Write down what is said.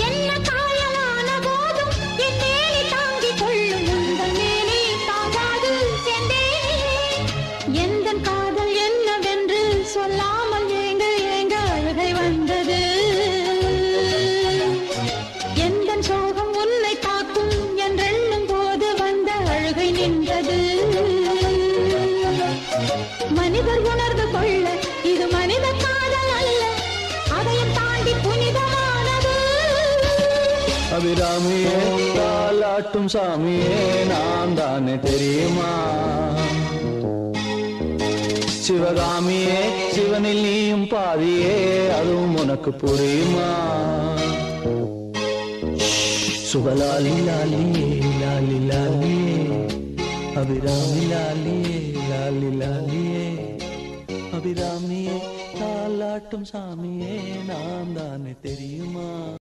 என்ன காயலான போதும் என் மேனி தாங்கிக் கொள்ளும் உங்கள் மேனி தாங்காது சென்றேனே. எந்தன் காதல் என்னவென்று சொல்லாமல் ஏங்க ஏங்க அழுகை வந்தது. எந்தன் சோகம் உன்னை தாக்கும் என்றெண்ணும் போது வந்த அழுகை நின்றது. மனிதர் உணர்ந்து கொள்ள இது மனித காதல் அல்ல, அதையும் தாண்டி புனிதமானது. அபிராமியே தாலாட்டும் சாமியே நான் தானே தெரியுமா? சிவகாமியே சிவனில் நீயும் பாதியே அதுவும் உனக்கு புரியுமா? சுபலாலி லாலியே லாலி லாலியே அபிராமி லாலியே லாலி லாலியே அபிராமியே தாலாட்டும் சாமியே நான் தானே தெரியுமா?